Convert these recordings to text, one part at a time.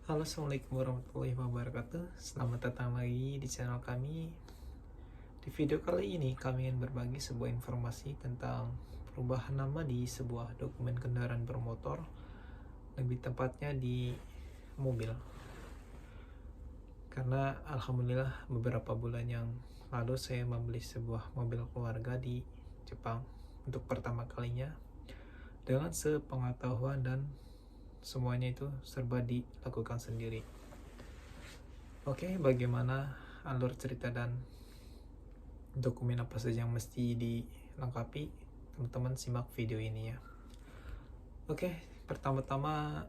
Halo, assalamualaikum warahmatullahi wabarakatuh. Selamat datang lagi di channel kami. Di video kali ini kami ingin berbagi sebuah informasi tentang perubahan nama di sebuah dokumen kendaraan bermotor, lebih tepatnya di mobil. Karena alhamdulillah beberapa bulan yang lalu saya membeli sebuah mobil keluarga di Jepang untuk pertama kalinya, dengan sepengetahuan dan semuanya itu serba dilakukan sendiri. Oke, bagaimana alur cerita dan dokumen apa saja yang mesti dilengkapi? Teman-teman simak video ini ya. Oke, pertama-tama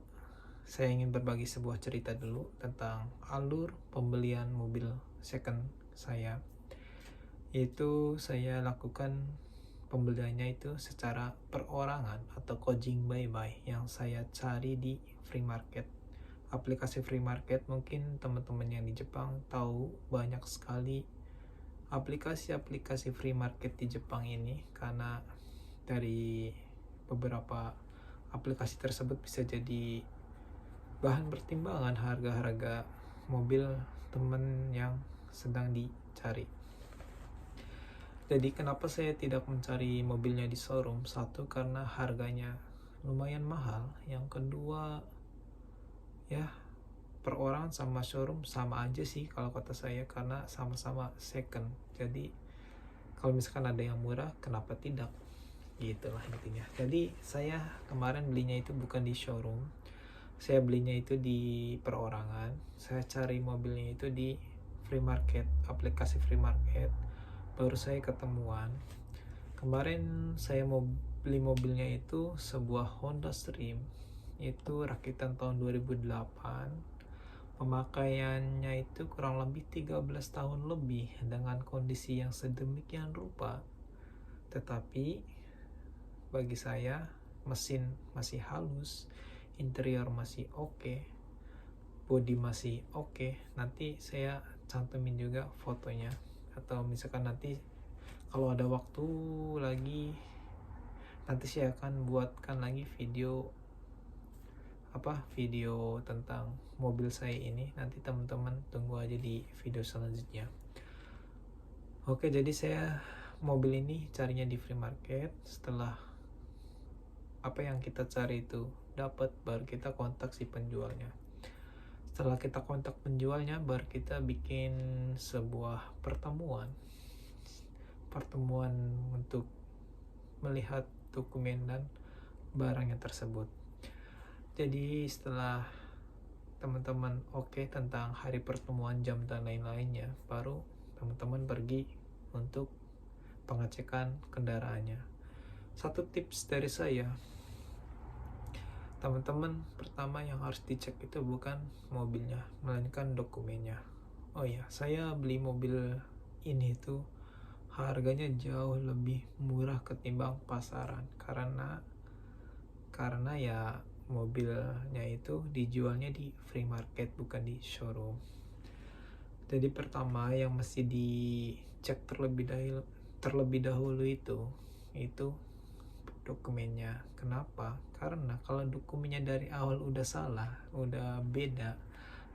saya ingin berbagi sebuah cerita dulu tentang alur pembelian mobil second saya. Yaitu saya lakukan pembeliannya itu secara perorangan atau kojing bye yang saya cari di free market. Aplikasi free market, mungkin teman-teman yang di Jepang tahu banyak sekali aplikasi-aplikasi free market di Jepang ini, karena dari beberapa aplikasi tersebut bisa jadi bahan pertimbangan harga-harga mobil teman yang sedang dicari. Jadi kenapa saya tidak mencari mobilnya di showroom? Satu, karena harganya lumayan mahal. Yang kedua, ya perorangan sama showroom sama aja sih kalau kata saya, karena sama-sama second. Jadi kalau misalkan ada yang murah, kenapa tidak, gitulah intinya. Jadi saya kemarin belinya itu bukan di showroom, saya belinya itu di perorangan. Saya cari mobilnya itu di free market, aplikasi free market, baru saya ketemuan. Kemarin saya mau beli mobilnya itu sebuah Honda Stream, itu rakitan tahun 2008. Pemakaiannya itu kurang lebih 13 tahun lebih dengan kondisi yang sedemikian rupa. Tetapi bagi saya mesin masih halus, interior masih oke, body masih oke. Nanti saya cantumin juga fotonya, atau misalkan nanti kalau ada waktu lagi, nanti saya akan buatkan lagi video tentang mobil saya ini. Nanti teman-teman tunggu aja di video selanjutnya. Oke, jadi saya mobil ini carinya di free market. Setelah apa yang kita cari itu dapat, baru kita kontak si penjualnya. Setelah kita kontak penjualnya, baru kita bikin sebuah pertemuan untuk melihat dokumen dan barangnya tersebut. Jadi setelah teman-teman oke tentang hari pertemuan, jam dan lain-lainnya, baru teman-teman pergi untuk pengecekan kendaraannya. Satu tips dari saya, teman-teman, pertama yang harus dicek itu bukan mobilnya, melainkan dokumennya. Oh ya, saya beli mobil ini tuh harganya jauh lebih murah ketimbang pasaran, karena ya mobilnya itu dijualnya di free market, bukan di showroom. Jadi pertama yang mesti dicek terlebih dahulu itu dokumennya. Kenapa? Karena kalau dokumennya dari awal udah salah, udah beda,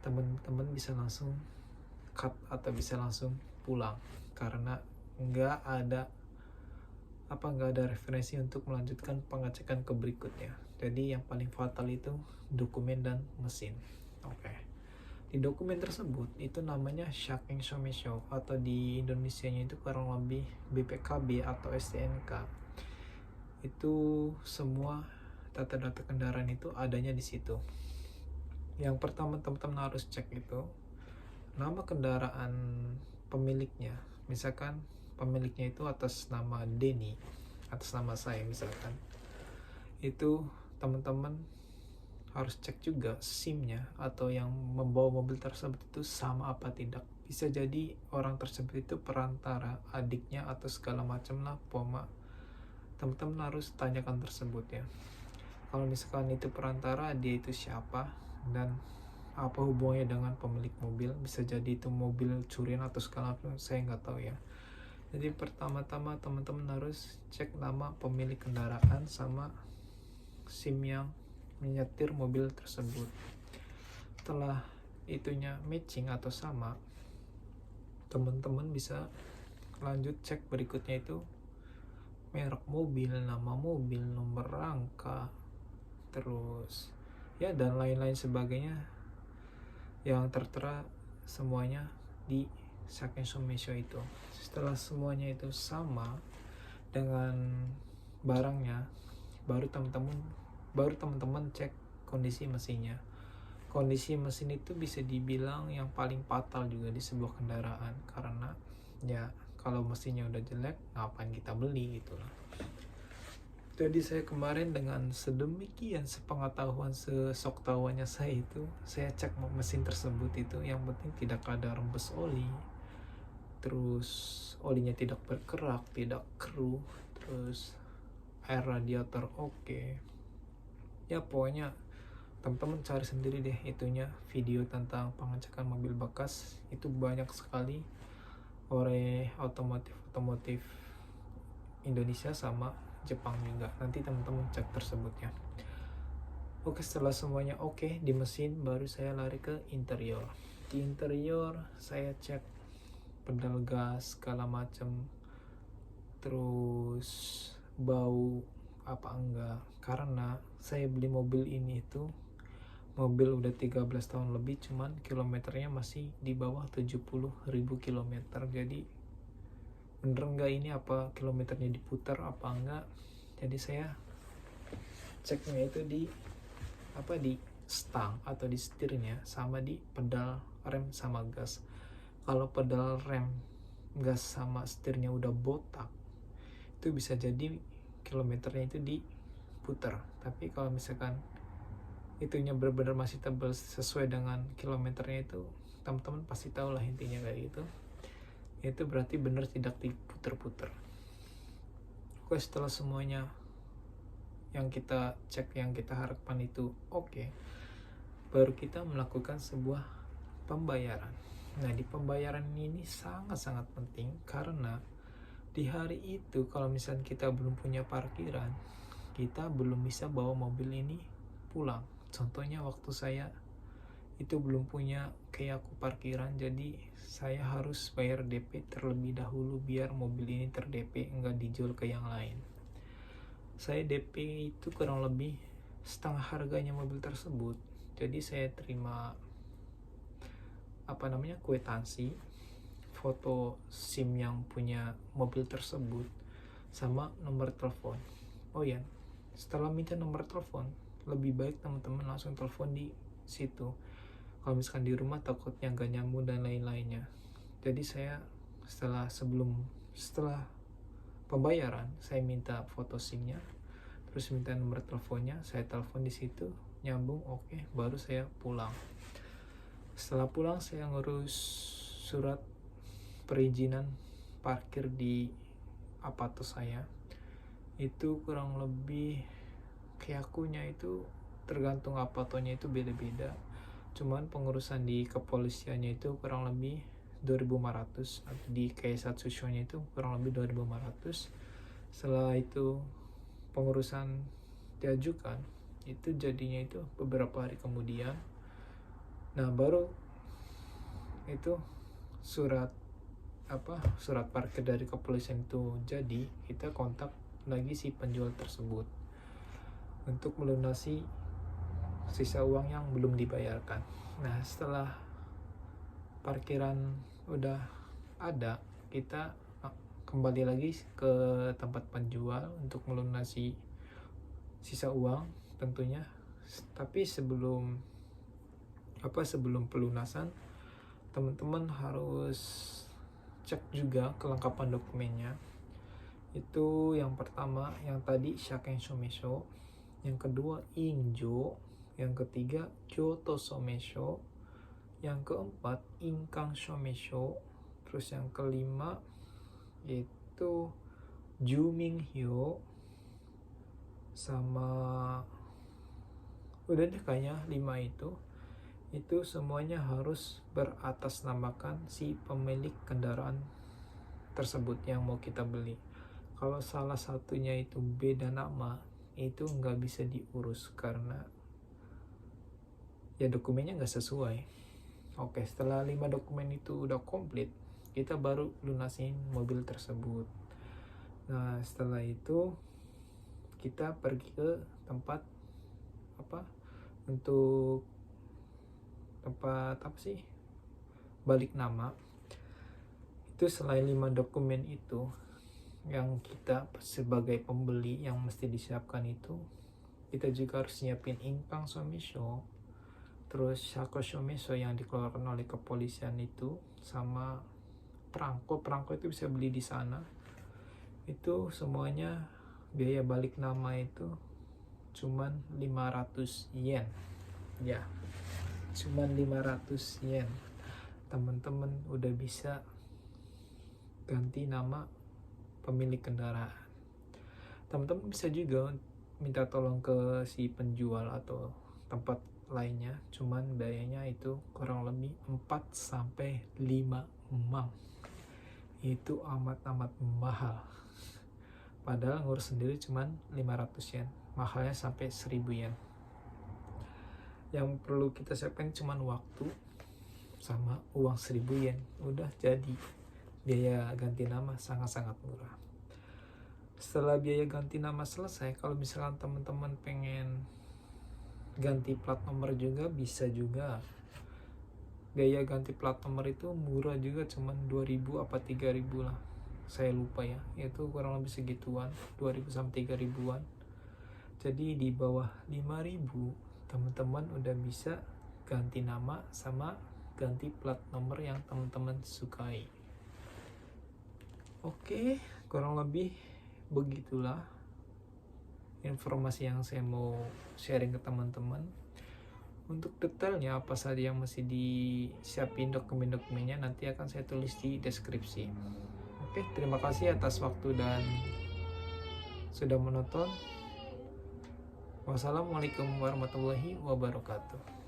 teman-teman bisa langsung cut atau bisa langsung pulang, karena nggak ada referensi untuk melanjutkan pengecekan ke berikutnya. Jadi yang paling fatal itu dokumen dan mesin. Oke. Di dokumen tersebut itu namanya Shaking Shomisho, atau di Indonesianya itu kurang lebih BPKB atau STNK. Itu semua data-data kendaraan itu adanya di situ. Yang pertama teman-teman harus cek itu nama kendaraan pemiliknya. Misalkan pemiliknya itu atas nama Denny, atas nama saya misalkan, itu teman-teman harus cek juga SIM-nya atau yang membawa mobil tersebut itu sama apa tidak. Bisa jadi orang tersebut itu perantara, adiknya atau segala macam lah, teman-teman harus tanyakan tersebut ya. Kalau misalkan itu perantara, dia itu siapa dan apa hubungannya dengan pemilik mobil. Bisa jadi itu mobil curian atau segala macam, saya nggak tahu ya. Jadi pertama-tama teman-teman harus cek nama pemilik kendaraan sama SIM yang menyetir mobil tersebut. setelah itunya matching atau sama, teman-teman bisa lanjut cek berikutnya itu merek mobil, nama mobil, nomor rangka, terus ya dan lain-lain sebagainya yang tertera semuanya di Shaken Shomeisho itu. Setelah semuanya itu sama dengan barangnya, baru teman-teman cek kondisi mesinnya. Kondisi mesin itu bisa dibilang yang paling fatal juga di sebuah kendaraan, karena ya kalau mesinnya udah jelek ngapain kita beli gitu lah. Jadi saya kemarin dengan sedemikian sepengetahuan sesok tahuannya saya itu, saya cek mesin tersebut itu, yang penting tidak ada rembes oli, terus olinya tidak berkerak, tidak keruh, terus air radiator oke. Ya pokoknya teman-teman cari sendiri deh itunya, video tentang pengecekan mobil bekas itu banyak sekali oleh otomotif Indonesia sama Jepang juga. Nanti teman-teman cek tersebutnya. Oke, setelah semuanya oke di mesin, baru saya lari ke interior. Di interior saya cek pedal gas segala macam, terus bau apa enggak, karena saya beli mobil ini itu mobil udah 13 tahun lebih, cuman kilometernya masih di bawah 70.000 kilometer. Jadi bener enggak ini, apa kilometernya diputar apa enggak. Jadi saya ceknya itu di stang atau di setirnya, sama di pedal rem sama gas. Kalau pedal rem, gas sama setirnya udah botak, itu bisa jadi kilometernya itu diputar. Tapi kalau misalkan itunya benar-benar masih tebal sesuai dengan kilometernya, itu teman-teman pasti tahu lah intinya kayak gitu. Itu berarti benar tidak diputer-puter. Oke, setelah semuanya yang kita cek, yang kita harapkan itu oke, baru kita melakukan sebuah pembayaran. Nah, di pembayaran ini sangat-sangat penting, karena di hari itu kalau misalnya kita belum punya parkiran, kita belum bisa bawa mobil ini pulang. Contohnya waktu saya itu belum punya kayak aku parkiran, jadi saya harus bayar DP terlebih dahulu biar mobil ini ter-DP, enggak dijual ke yang lain. Saya DP itu kurang lebih setengah harganya mobil tersebut. Jadi saya terima kwitansi, foto SIM yang punya mobil tersebut, sama nomor telepon. Oh ya, setelah minta nomor telepon, lebih baik teman-teman langsung telepon di situ. Kalau misalkan di rumah takutnya gak nyambung dan lain-lainnya. Jadi saya setelah pembayaran, saya minta foto SIM-nya, terus minta nomor teleponnya, saya telepon di situ, nyambung oke, baru saya pulang. Setelah pulang saya ngurus surat perizinan parkir di apartemen saya. Itu kurang lebih keakunya itu tergantung apartemennya itu beda-beda. Cuman pengurusan di kepolisiannya itu kurang lebih 2.500, atau di Keisatsushonya itu kurang lebih 2.500. Setelah itu pengurusan diajukan, itu jadinya itu beberapa hari kemudian. Nah, baru itu surat parkir dari kepolisian itu jadi, kita kontak lagi si penjual tersebut untuk melunasi sisa uang yang belum dibayarkan. Nah, setelah parkiran udah ada, kita kembali lagi ke tempat penjual untuk melunasi sisa uang tentunya. Tapi sebelum pelunasan, teman-teman harus cek juga kelengkapan dokumennya. Itu yang pertama, yang tadi Shaken Shomeisho, yang kedua Injo, yang ketiga Kyoto Shomeisho, yang keempat Inkan Shomeisho, terus yang kelima itu Jumingyo, sama udah deh kayaknya 5 itu semuanya harus beratasnamakan si pemilik kendaraan tersebut yang mau kita beli. Kalau salah satunya itu beda nama, itu nggak bisa diurus, karena ya dokumennya nggak sesuai. Oke, setelah 5 dokumen itu udah komplit, kita baru lunasin mobil tersebut. Nah, setelah itu kita pergi ke tempat untuk tempat balik nama. Itu selain 5 dokumen itu yang kita sebagai pembeli yang mesti disiapkan itu, kita juga harus nyiapin ingkang somisho, terus shako shomisho yang dikeluarkan oleh kepolisian itu, sama perangko itu bisa beli di sana. Itu semuanya biaya balik nama itu cuman 500 yen ya, cuman 500 yen. Teman-teman udah bisa ganti nama pemilik kendaraan. Teman-teman bisa juga minta tolong ke si penjual atau tempat lainnya, cuman biayanya itu kurang lebih 4-5 mang. Itu amat mahal. Padahal ngurus sendiri cuman 500 yen, mahalnya sampai 1000 yen. Yang perlu kita siapkan cuman waktu sama uang 1000 yen. Udah jadi biaya ganti nama sangat-sangat murah. Setelah biaya ganti nama selesai, kalau misalkan teman-teman pengen ganti plat nomor juga bisa juga. Biaya ganti plat nomor itu murah juga, cuman 2000 apa 3000 lah. Saya lupa ya, itu kurang lebih segituan, 2000 sampai 3000-an. Jadi di bawah 5000 teman-teman udah bisa ganti nama sama ganti plat nomor yang teman-teman sukai. Oke, kurang lebih begitulah informasi yang saya mau sharing ke teman-teman. Untuk detailnya apa saja yang mesti disiapin dokumen-dokumennya nanti akan saya tulis di deskripsi. Oke, terima kasih atas waktu dan sudah menonton. Wassalamualaikum warahmatullahi wabarakatuh.